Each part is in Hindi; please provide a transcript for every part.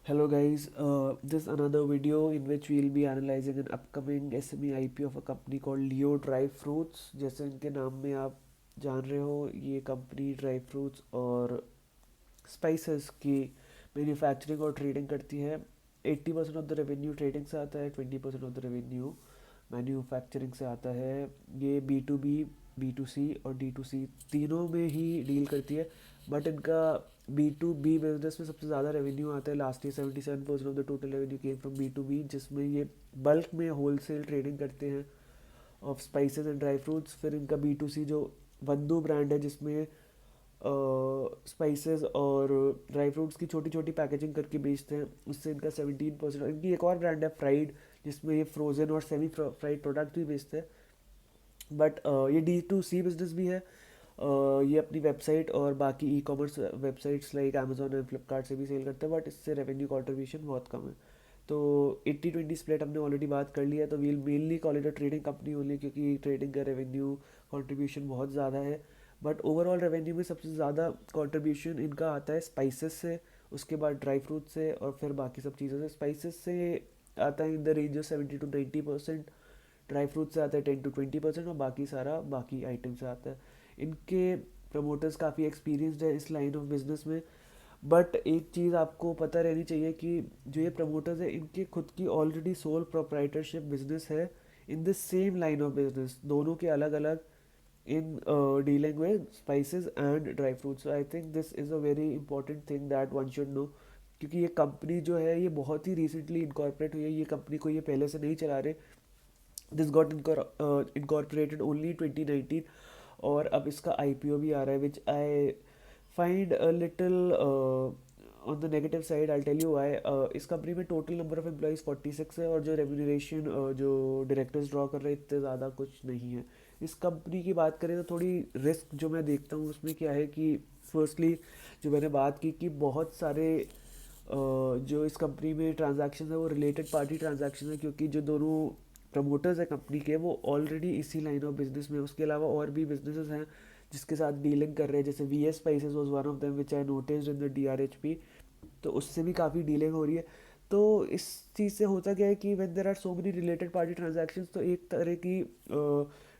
Hello guys, this is another video in which we'll be analyzing an upcoming SME IPO of a company called Leo Dry Fruits. जैसे इनके नाम में आप जान रहे हो, ये कंपनी ड्राई फ्रूट्स और स्पाइसेस की मैन्युफैक्चरिंग और ट्रेडिंग करती है। 80% ऑफ द रेवेन्यू ट्रेडिंग से आता है, 20% ऑफ द रेवेन्यू मैन्युफैक्चरिंग से आता है। ये B2B, B2C और D2C तीनों में ही डील करती है। बट इनका B2B बिजनेस में सबसे ज़्यादा रेवेन्यू आता है। Last year 77% of the total revenue came from B2B, जिसमें ये बल्क में होलसेल ट्रेडिंग करते हैं of spices and dry fruits. फिर इनका B2C जो बंधु ब्रांड है, जिसमें स्पाइसेस और ड्राई फ्रूट्स की छोटी छोटी पैकेजिंग करके बेचते हैं, उससे इनका 17%। इनकी एक और ब्रांड है फ्राइड, जिसमें ये फ्रोज़न और सेमी फ्राइड प्रोडक्ट भी बेचते हैं। बट ये D2C बिजनेस भी है। ये अपनी वेबसाइट और बाकी e commerce websites like Amazon and Flipkart से भी सेल करते हैं, बट इससे रेवेन्यू कॉन्ट्रीब्यूशन बहुत कम है। तो 80-20 स्प्लिट हमने ऑलरेडी बात कर लिया है। तो we'll mainly call it a trading company only, क्योंकि ट्रेडिंग का रेवेन्यू कॉन्ट्रीब्यूशन बहुत ज़्यादा है। बट ओवरऑल रेवेन्यू में सबसे ज़्यादा कॉन्ट्रीब्यूशन इनका आता है स्पाइसेस से, उसके बाद ड्राई फ्रूट से, और फिर बाकी सब चीज़ों से। स्पाइसेस से आता है in the range of 70-90%, dry fruit से आता है 10-20%, और बाकी सारा बाकी आइटम से आता है। इनके प्रमोटर्स काफ़ी एक्सपीरियंसड है इस लाइन ऑफ बिजनेस में। बट एक चीज़ आपको पता रहनी चाहिए कि जो ये प्रमोटर्स है, इनके खुद की ऑलरेडी सोल प्रोप्राइटरशिप बिजनेस है in the same line of business, दोनों के अलग अलग in dealing with spices and dry fruits. I think this is a very important thing that one should know, क्योंकि ये कंपनी जो है ये बहुत ही रिसेंटली इनकॉर्पोरेट हुई है। ये कंपनी को ये पहले से नहीं चला रहे। दिस गॉट इनकॉर्पोरेटेड ओनली 2019, और अब इसका आईपीओ भी आ रहा है, which I find a little on the negative side. I tell you why. इस कंपनी में टोटल नंबर ऑफ एम्प्लॉइज़ 46 है, और जो रेम्यूनरेशन जो डायरेक्टर्स ड्रॉ कर रहे हैं, इतने ज़्यादा कुछ नहीं है। इस कंपनी की बात करें तो थोड़ी रिस्क जो मैं देखता हूँ उसमें क्या है कि फर्स्टली जो मैंने बात की कि बहुत सारे जो इस कंपनी में ट्रांजैक्शन है वो रिलेटेड पार्टी ट्रांजैक्शन है, क्योंकि जो दोनों प्रमोटर्स है कंपनी के वो ऑलरेडी इसी लाइन ऑफ बिजनेस में। उसके अलावा और भी बिजनेसेस हैं जिसके साथ डीलिंग कर रहे हैं, जैसे V S spices was one of them which I noticed in the DRHP। तो उससे भी काफ़ी डीलिंग हो रही है। तो इस चीज़ से होता क्या है कि when there are so many related party transactions, तो एक तरह की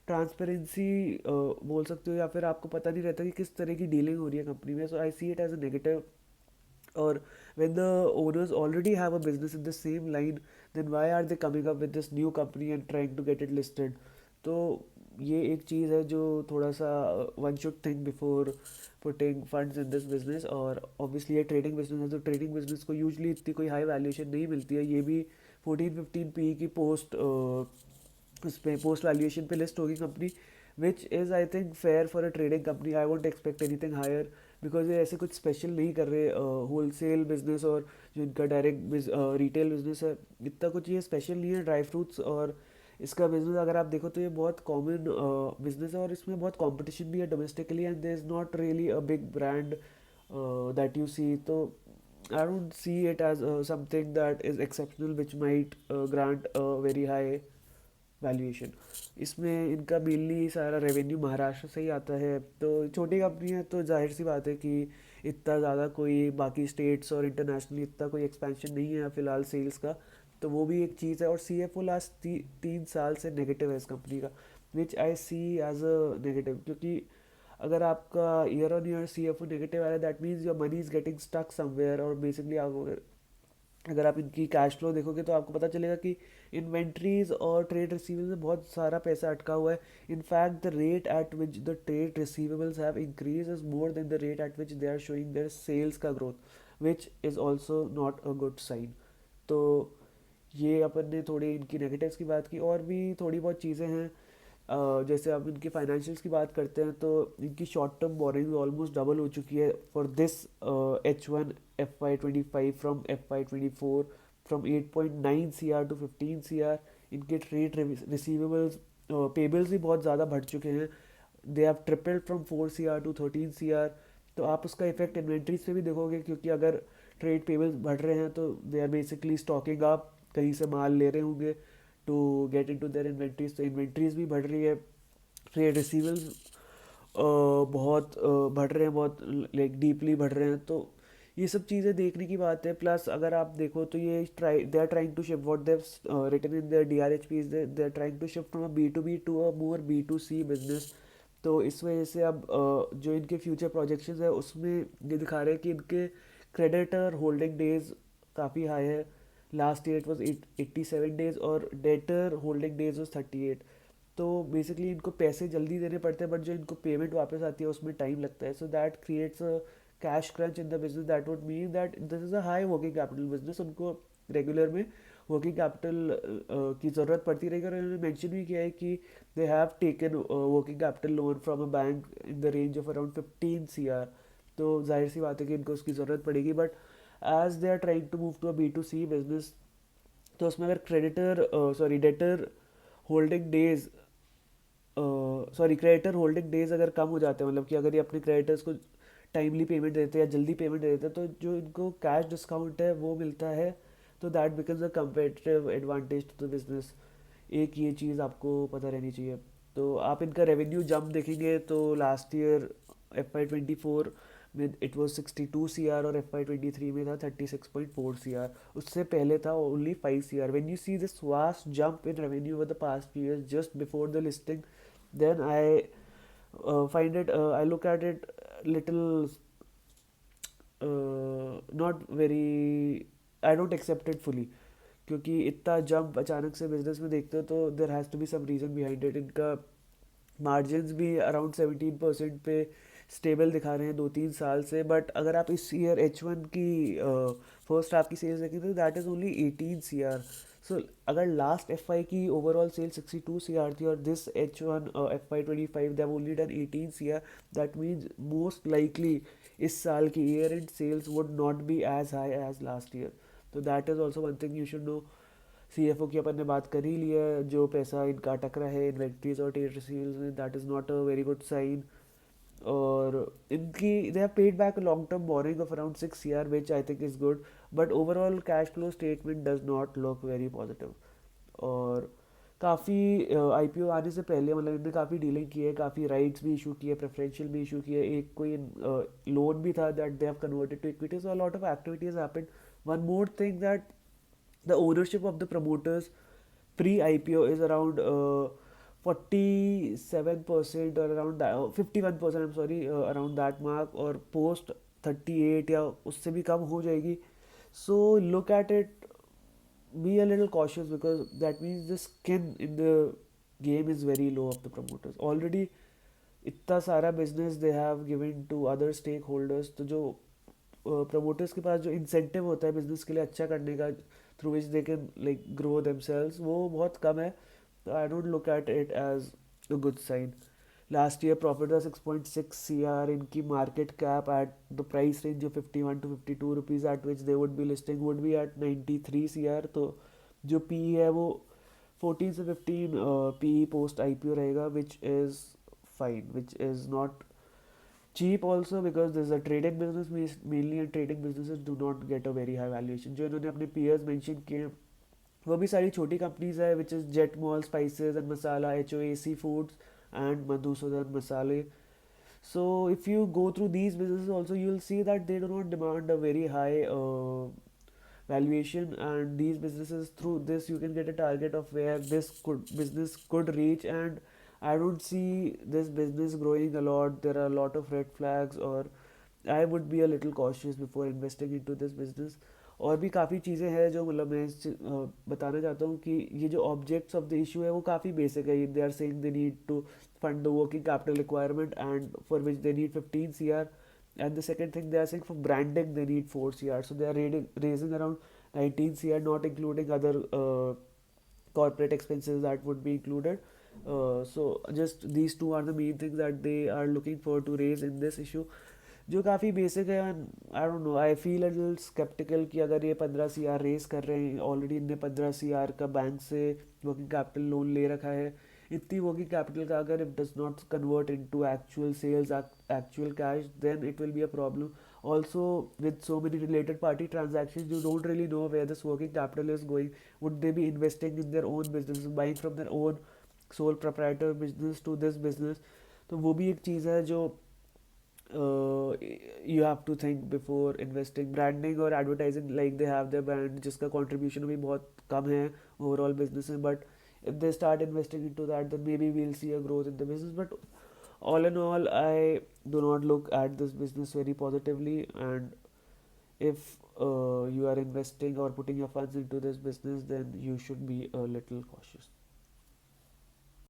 ट्रांसपेरेंसी बोल सकते हो, या फिर आपको पता नहीं रहता कि किस तरह की डीलिंग हो रही है कंपनी में। So I see it as a negative. or when the owners already have a business in the same line, then why are they coming up with this new company and trying to get it listed? तो ये एक चीज़ है जो थोड़ा सा one should think before putting funds in this business. और ऑब्वियसली ये ट्रेडिंग बिजनेस है, तो ट्रेडिंग बिजनेस को यूजली इतनी कोई हाई वैल्यूएशन नहीं मिलती है। ये भी 14-15 PE की पोस्ट उस पे पोस्ट वैल्यूएशन पे लिस्ट होगी company, which is I think fair for a trading company. I won't expect anything higher, because ये ऐसे कुछ स्पेशल नहीं कर रहे। होलसेल बिजनेस और जो इनका डायरेक्ट रिटेल बिजनेस है, इतना कुछ ये स्पेशल नहीं है। ड्राई फ्रूट्स और इसका बिजनेस अगर आप देखो तो ये बहुत कॉमन बिजनेस है, और इसमें बहुत कंपटीशन भी है domestically, and there is not really a big brand that you see. तो I don't see it as something that is exceptional which might grant a very high valuation. इसमें इनका मेनली सारा रेवेन्यू महाराष्ट्र से ही आता है। तो छोटी कंपनी है, तो जाहिर सी बात है कि इतना ज़्यादा कोई बाकी स्टेट्स और इंटरनेशनली इतना कोई एक्सपेंशन नहीं है फ़िलहाल सेल्स का। तो वो भी एक चीज़ है। और CFO लास्ट 3 साल से नेगेटिव है इस कंपनी का, विच आई सी एज अ नेगेटिव, क्योंकि अगर आपका year on year CFO negative आ रहा है, that means your money is getting stuck somewhere. और बेसिकली आप अगर आप इनकी कैश फ्लो देखोगे तो आपको पता चलेगा कि इन्वेंट्रीज और ट्रेड रिसीवेबल्स में बहुत सारा पैसा अटका हुआ है। In fact the rate at which the trade receivables have increase is more than the rate at which they are showing their sales का growth, which is also not a good sign. तो ये अपन ने थोड़ी इनकी नेगेटिव्स की बात की, और भी थोड़ी बहुत चीज़ें हैं। जैसे अब इनकी फाइनेंशियल्स की बात करते हैं, तो इनकी short term borrowing almost double हो चुकी है for this H1 FY25 from FY24, from 8.9 CR to 15 CR। इनके ट्रेड रिसीवेबल्स पेबल्स भी बहुत ज़्यादा बढ़ चुके हैं। They have tripled from 4 CR to 13 CR। तो आप उसका इफेक्ट इन्वेंट्रीज पे भी देखोगे, क्योंकि अगर ट्रेड पेबल्स बढ़ रहे हैं तो दे आर बेसिकली स्टॉकिंग आप कहीं से माल ले रहे होंगे to get into their inventories. तो इन्वेंट्रीज भी बढ़ रही है। ट्रेड रिसीवल्स बहुत बढ़ रहे हैं, बहुत लाइक डीपली बढ़ रहे हैं। तो ये सब चीज़ें देखने की बात है। प्लस अगर आप देखो तो ये try they are trying to shift what they've written in their D R H P, they are trying to shift from a B to B to a more B to C business. तो इस वजह से अब जो इनके फ्यूचर प्रोजेक्शंस है उसमें ये दिखा रहे हैं कि इनके क्रेडिटर होल्डिंग डेज काफ़ी हाई है। Last year it was 87 days और डेटर होल्डिंग डेज वॉज 38। तो बेसिकली इनको पैसे जल्दी देने पड़ते हैं, बट जो इनको पेमेंट वापस आती है उसमें टाइम लगता है। So that creates a cash crunch in the business. That would mean that this is a high working capital business. उनको रेगुलर में वर्किंग कैपिटल की ज़रूरत पड़ती रहेगी। और इन्होंने मेंशन भी किया है कि they have taken working capital loan from a bank in the range of around 15 CR। तो जाहिर सी बात है कि इनको उसकी ज़रूरत पड़ेगी। But as they are trying to move to a B to C business, तो उसमें अगर creditor sorry debtor holding days sorry creditor holding days अगर कम हो जाते हैं, मतलब कि अगर ये अपने क्रेडिटर्स को टाइमली पेमेंट देते हैं या जल्दी पेमेंट देते हैं, तो जो इनको कैश डिस्काउंट है वो मिलता है। तो that becomes a competitive advantage to the business. एक ये चीज़ आपको पता रहनी चाहिए। तो आप इनका रेवेन्यू जंप देखेंगे तो लास्ट ईयर FY24 में इट वाज 62 CR और FY23 में था 36.4 CR। उससे पहले था only 5 CR। When you see this vast jump in revenue over the past few years just before the listing, then I find it I look at it little not very, I don't accept it fully। क्योंकि इतना जंप अचानक से बिजनेस में देखते हो तो there has to be some reason behind it. इनका मार्जिन्स भी अराउंड 17% पे स्टेबल दिखा रहे हैं 2-3 साल से। बट अगर आप इस ईयर H1 की फर्स्ट हाफ की सेल्स देखें तो that is only 18 CR। So अगर लास्ट FY की ओवरऑल सेल 62 CR थी और this H1 FY25 they have only done 18 CR, that means most likely इस साल की year end sales would not be as high as last year. तो that is also one thing you should know. CFO की अपन ने बात कर ही लिया है। जो पैसा इनका अटक रहा है इन्वेंट्रीज और ट्रेड रिसीव्स में, that is not a very good sign. और इनकी they have paid back long term borrowing of around 6 CR which I think is good. But overall cash flow statement does not look very positive. और काफ़ी IPO आने से पहले मतलब इनने काफ़ी डीलिंग की है, काफ़ी राइट्स भी इशू किए, प्रेफरेंशियल भी इशू किए, एक कोई लोन भी था that they have converted to equity. So a lot of activities happened. One more thing that the ownership of the promoters pre-IPO is around 47% or around that 51%, I'm sorry, around that mark, और post 38 या उससे भी कम हो जाएगी। So look at it, be a little cautious because that means the skin in the game is very low of the promoters already। इतना सारा business they have given to other stakeholders. तो जो प्रमोटर्स के पास जो इंसेंटिव होता है बिजनेस के लिए अच्छा करने का, through which they can like grow themselves, वो बहुत कम है। तो I don't look at it as a good sign. Last year profit था 6.6 CR। इनकी market cap at the price range of 51 to 52 rupees at which they would be listing would be at 93 CR। तो जो पी है वो 14 से 15 पी पोस्ट IPO रहेगा, which is fine, which is not cheap also because this is a trading business mainly, and trading businesses do not get a very high valuation। जो इन्होंने अपने peers mention किए हैं वो भी सारी छोटी कंपनीज है, which is Jetmol Spices and Masala, HOAC Foods and Madhusudan Masale। So if you go through these businesses also you will see that they do not demand a very high valuation, and these businesses through this you can get a target of where this business could reach। And I don't see this business growing a lot, there are a lot of red flags, or I would be a little cautious before investing into this business। और भी काफ़ी चीज़ें हैं जो मतलब मैं बताना चाहता हूँ कि ये जो ऑब्जेक्ट्स ऑफ द इशू है वो काफ़ी बेसिक है। They are saying they need to fund the working capital requirement and for which they need 15 CR, and the second thing they are saying for branding they need 4 CR। So they are raising around 19 CR, not including other corporate expenses that would be included। So just these two are the main things that they are looking for to raise in this issue, जो काफ़ी बेसिक है। I don't know, I feel a little sceptical कि अगर ये 15 CR रेस कर रहे हैं, ऑलरेडी इनने 15 CR का बैंक से वर्किंग कैपिटल लोन ले रखा है। इतनी वर्किंग कैपिटल का अगर it does not convert into actual sales, actual cash, then it will be a problem. Also with so many related party transactions you don't really know where this working capital is going। would they be investing in their own business, buying from their own sole proprietor business to this business? तो वो भी एक चीज़ है जो uh, you have to think before investing. Branding और advertising, like they have their brand जिसका contribution भी बहुत कम है overall business में, but if they start investing into that, then maybe we'll see a growth in the business. But all in all, I do not look at this business very positively, and if you are investing or putting your funds into this business, then you should be a little cautious.